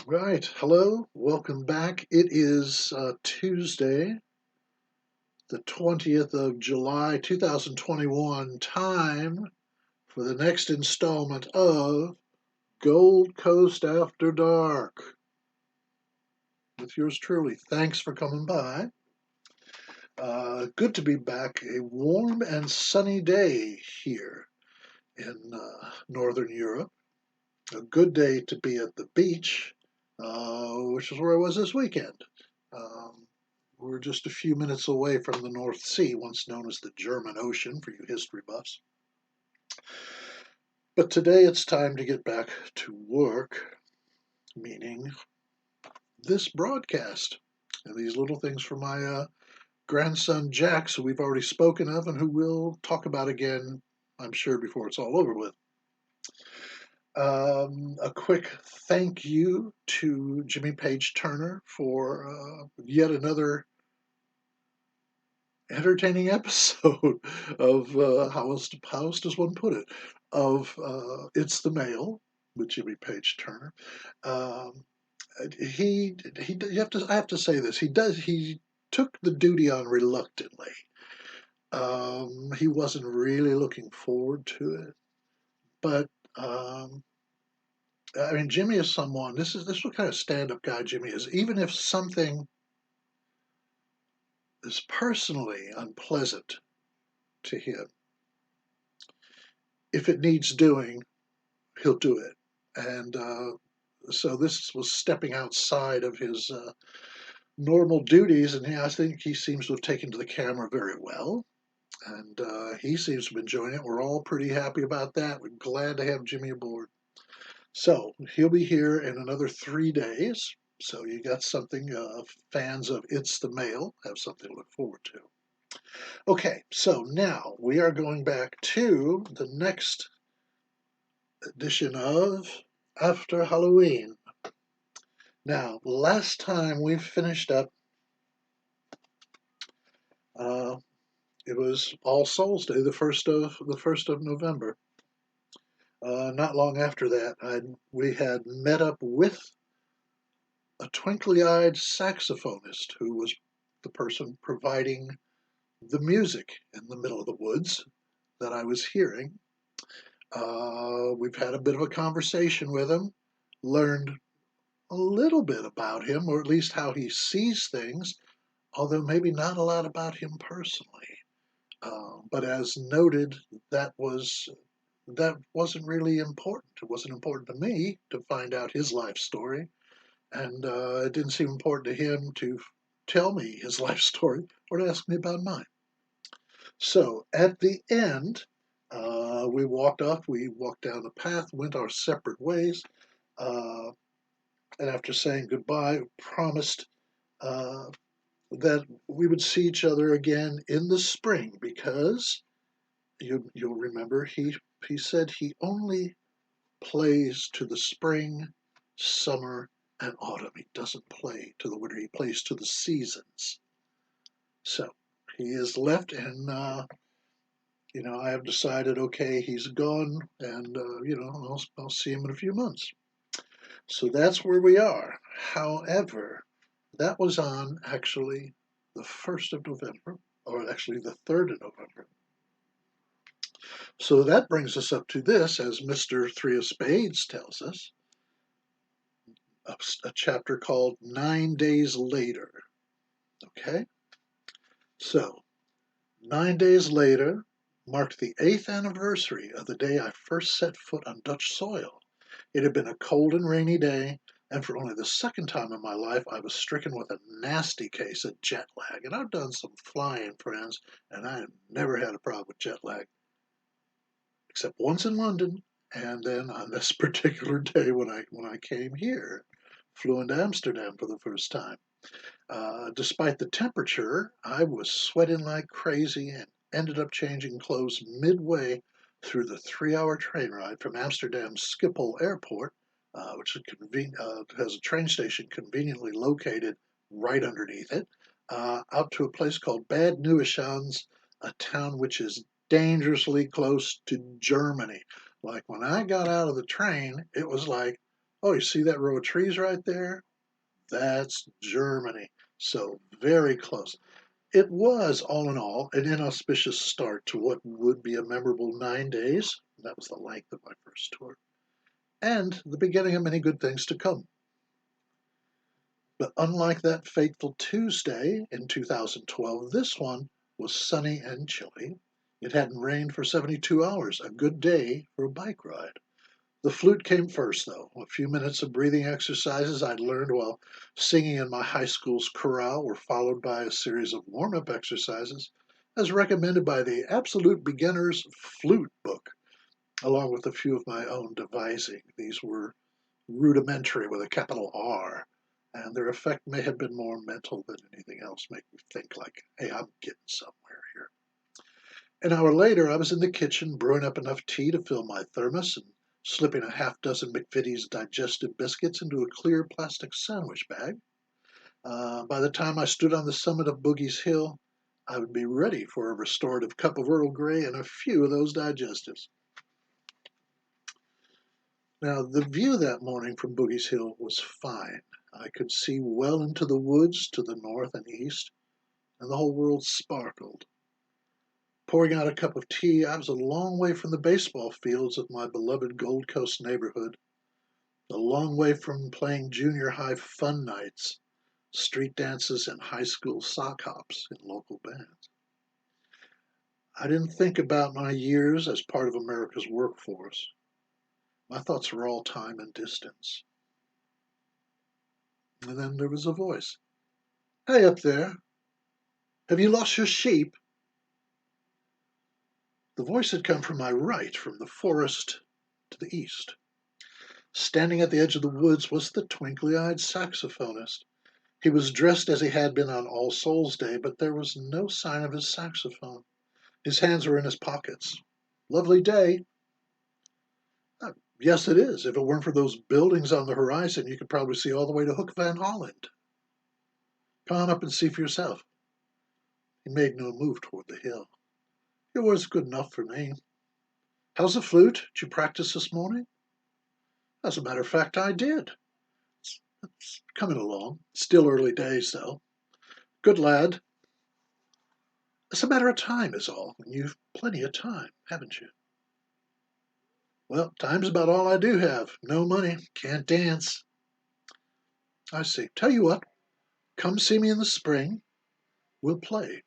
Right. Hello. Welcome back. It is Tuesday, the 20th of July, 2021. Time for the next installment of Gold Coast After Dark with yours truly. Thanks for coming by. Good to be back. A warm and sunny day here in Northern Europe. A good day to be at the beach, which is where I was this weekend. Um, we're just a few minutes away from the North Sea, once known as the German Ocean for you history buffs. But today it's time to get back to work, meaning this broadcast. And these little things for my grandson Jax, who we've already spoken of and who we'll talk about again, I'm sure, before it's all over with. A quick thank you to Jimmy Page Turner for yet another entertaining episode of how else does one put it, of It's the Mail with Jimmy Page Turner. Um, he I have to say this, he took the duty on reluctantly. He wasn't really looking forward to it, but um, I mean, Jimmy is someone. This is what kind of stand-up guy Jimmy is. Even if something is personally unpleasant to him, if it needs doing, he'll do it. And so this was stepping outside of his normal duties, and I think he seems to have taken to the camera very well. And he seems to be enjoying it. We're all pretty happy about that. We're glad to have Jimmy aboard. So he'll be here in another 3 days. So you got something, fans of It's the Mail have something to look forward to. Okay, so now we are going back to the next edition of After Halloween. Now, last time we finished up, uh, it was All Souls Day, the first of November. Not long after that, we had met up with a twinkly-eyed saxophonist who was the person providing the music in the middle of the woods that I was hearing. We've had a bit of a conversation with him, learned a little bit about him, or at least how he sees things, although maybe not a lot about him personally. But as noted, that wasn't really important. It wasn't important to me to find out his life story, and it didn't seem important to him to tell me his life story or to ask me about mine. So at the end, we walked off. We walked down the path, went our separate ways, uh, and after saying goodbye, promised uh, that we would see each other again in the spring because you'll remember he said he only plays to the spring, summer, and autumn. He doesn't play to the winter. He plays to the seasons. So he is left, and I have decided, okay, he's gone, and I'll see him in a few months. So that's where we are. However, that was on actually the 1st of November, or actually the 3rd of November. So that brings us up to this, as Mr. Three of Spades tells us, a chapter called 9 Days Later. Okay? So, 9 days later marked the 8th anniversary of the day I first set foot on Dutch soil. It had been a cold and rainy day, and for only the second time in my life, I was stricken with a nasty case of jet lag. And I've done some flying, friends, and I have never had a problem with jet lag, except once in London, and then on this particular day when I came here, flew into Amsterdam for the first time. Despite the temperature, I was sweating like crazy and ended up changing clothes midway through the 3-hour train ride from Amsterdam's Schiphol Airport, which has a train station conveniently located right underneath it, out to a place called Bad Neuschans, a town which is dangerously close to Germany. Like when I got out of the train, it was like Oh, you see that row of trees right there? That's Germany. So very close. It was, all in all, an inauspicious start to what would be a memorable 9 days. That was the length of my first tour. And the beginning of many good things to come. But unlike that fateful Tuesday in 2012, this one was sunny and chilly. It hadn't rained for 72 hours, a good day for a bike ride. The flute came first, though. A few minutes of breathing exercises I'd learned while singing in my high school's chorale were followed by a series of warm up exercises, as recommended by the Absolute Beginner's Flute book, along with a few of my own devising. These were rudimentary with a capital R, and their effect may have been more mental than anything else, make me think like, hey, I'm getting somewhere here. An hour later, I was in the kitchen brewing up enough tea to fill my thermos and slipping a half dozen McVitie's digestive biscuits into a clear plastic sandwich bag. By the time I stood on the summit of Boogie's Hill, I would be ready for a restorative cup of Earl Grey and a few of those digestives. Now, the view that morning from Boogie's Hill was fine. I could see well into the woods to the north and east, and the whole world sparkled. Pouring out a cup of tea, I was a long way from the baseball fields of my beloved Gold Coast neighborhood, a long way from playing junior high fun nights, street dances, and high school sock hops in local bands. I didn't think about my years as part of America's workforce. My thoughts were all time and distance. And then there was a voice. Hey, up there, have you lost your sheep? The voice had come from my right, from the forest to the east. Standing at the edge of the woods was the twinkly-eyed saxophonist. He was dressed as he had been on All Souls Day, but there was no sign of his saxophone. His hands were in his pockets. Lovely day. Yes, it is. If it weren't for those buildings on the horizon, you could probably see all the way to Hook Van Holland. Come on up and see for yourself. He made no move toward the hill. It was good enough for me. How's the flute? Did you practice this morning? As a matter of fact, I did. It's coming along. Still early days, though. Good lad. It's a matter of time, is all. And you've plenty of time, haven't you? Well, time's about all I do have. No money. Can't dance. I see. Tell you what, come see me in the spring. We'll play.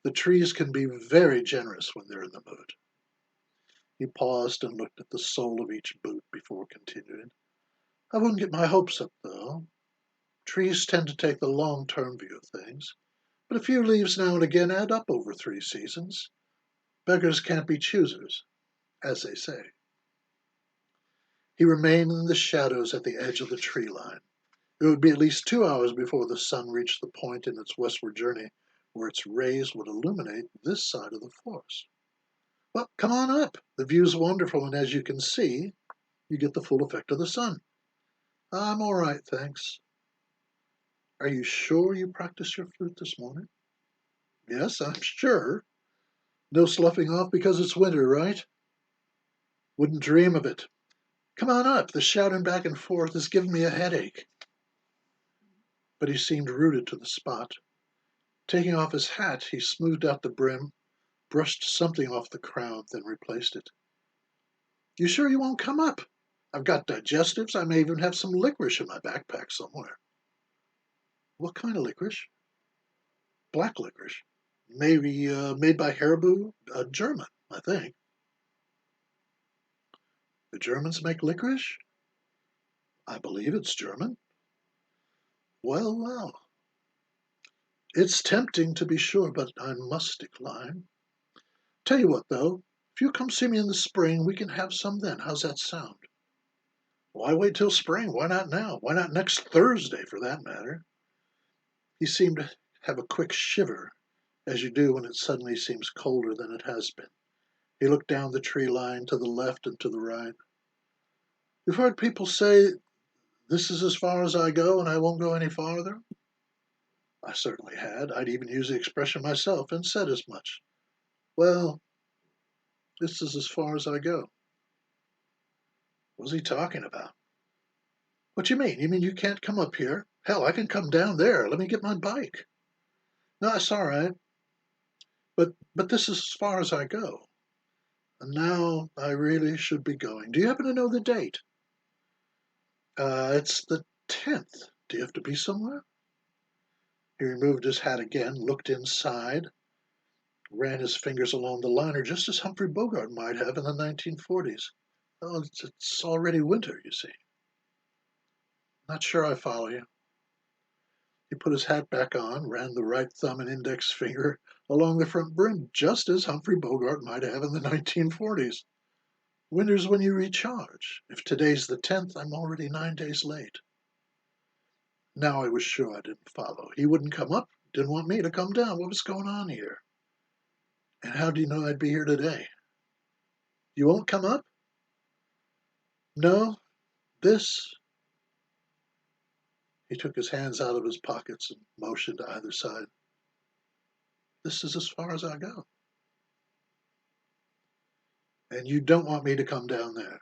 The trees can be very generous when they're in the mood. He paused and looked at the sole of each boot before continuing. I wouldn't get my hopes up, though. Trees tend to take the long-term view of things, but a few leaves now and again add up over 3 seasons. Beggars can't be choosers, as they say. He remained in the shadows at the edge of the tree line. It would be at least 2 hours before the sun reached the point in its westward journey where its rays would illuminate this side of the forest. Well, come on up. The view's wonderful, and as you can see, you get the full effect of the sun. I'm all right, thanks. Are you sure you practiced your flute this morning? Yes, I'm sure. No sloughing off because it's winter, right? Wouldn't dream of it. Come on up. The shouting back and forth is giving me a headache. But he seemed rooted to the spot. Taking off his hat, he smoothed out the brim, brushed something off the crown, then replaced it. You sure you won't come up? I've got digestives. I may even have some licorice in my backpack somewhere. What kind of licorice? Black licorice. Maybe made by Haribo, a German, I think. The Germans make licorice? I believe it's German. Well, well. It's tempting to be sure, but I must decline. Tell you what, though, if you come see me in the spring, we can have some then. How's that sound? Why wait till spring? Why not now? Why not next Thursday, for that matter? He seemed to have a quick shiver, as you do when it suddenly seems colder than it has been. He looked down the tree line to the left and to the right. You've heard people say, this is as far as I go and I won't go any farther? I certainly had. I'd even used the expression myself and said as much. Well, this is as far as I go. What was he talking about? What do you mean? You mean you can't come up here? Hell, I can come down there. Let me get my bike. No, it's all right. But this is as far as I go. And now I really should be going. Do you happen to know the date? It's the 10th. Do you have to be somewhere? He removed his hat again, looked inside, ran his fingers along the liner just as Humphrey Bogart might have in the 1940s. Oh, it's already winter, you see. Not sure I follow you. He put his hat back on, ran the right thumb and index finger along the front brim, just as Humphrey Bogart might have in the 1940s. Winter's when you recharge. If today's the 10th, I'm already 9 days late. Now I was sure I didn't follow. He wouldn't come up, didn't want me to come down. What was going on here? And how do you know I'd be here today? You won't come up? No, this. He took his hands out of his pockets and motioned to either side. This is as far as I go. And you don't want me to come down there?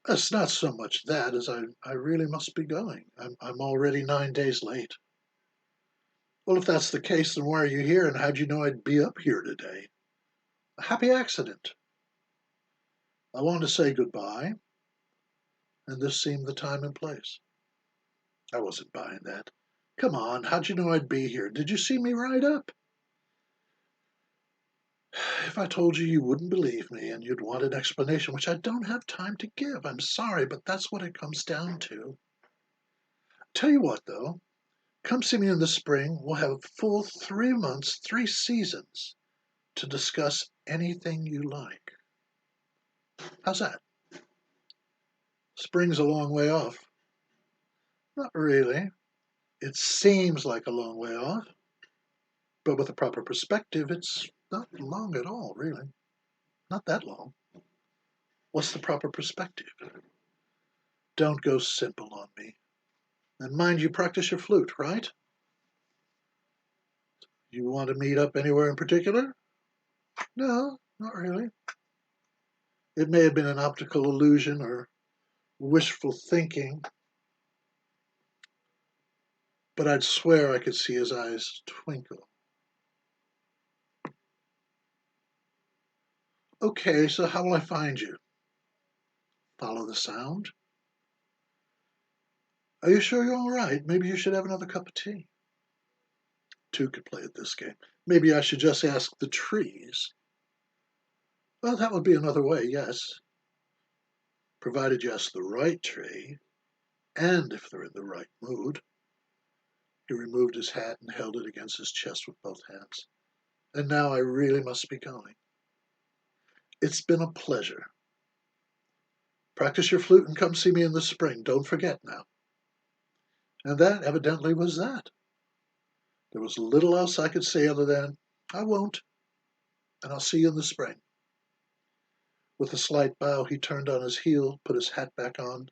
It's not so much that as I really must be going. I'm already 9 days late. Well, if that's the case, then why are you here, and how'd you know I'd be up here today? A happy accident. I wanted to say goodbye, and this seemed the time and place. I wasn't buying that. Come on, how'd you know I'd be here? Did you see me ride up? If I told you, you wouldn't believe me, and you'd want an explanation, which I don't have time to give. I'm sorry, but that's what it comes down to. Tell you what, though. Come see me in the spring. We'll have a full 3 months, 3 seasons to discuss anything you like. How's that? Spring's a long way off. Not really. It seems like a long way off, but with a proper perspective, it's not long at all, really. Not that long. What's the proper perspective? Don't go simple on me. And mind you practice your flute, right? You want to meet up anywhere in particular? No, not really. It may have been an optical illusion or wishful thinking, but I'd swear I could see his eyes twinkle. Okay, so how will I find you? Follow the sound? Are you sure you're all right? Maybe you should have another cup of tea. Two could play at this game. Maybe I should just ask the trees. Well, that would be another way, yes. Provided you ask the right tree, and if they're in the right mood. He removed his hat and held it against his chest with both hands. And now I really must be going. It's been a pleasure. Practice your flute and come see me in the spring. Don't forget now. And that evidently was that. There was little else I could say other than, I won't, and I'll see you in the spring. With a slight bow, he turned on his heel, put his hat back on,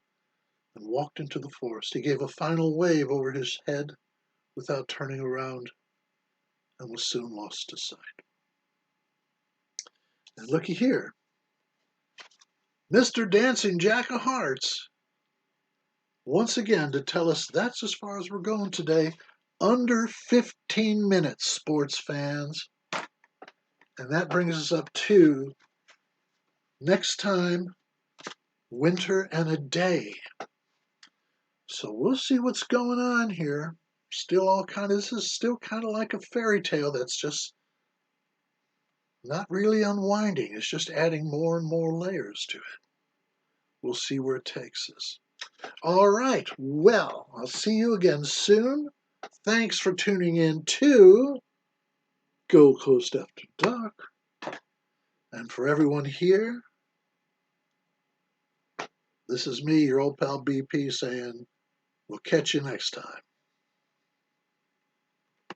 and walked into the forest. He gave a final wave over his head without turning around and was soon lost to sight. And looky here, Mr. Dancing Jack of Hearts, once again to tell us that's as far as we're going today. Under 15 minutes, sports fans. And that brings us up to next time, Winter and a Day. So we'll see what's going on here. This is still kind of like a fairy tale that's just not really unwinding. It's just adding more and more layers to it. We'll see where it takes us. All right. Well, I'll see you again soon. Thanks for tuning in to Gold Coast After Dark. And for everyone here, this is me, your old pal BP, saying, we'll catch you next time.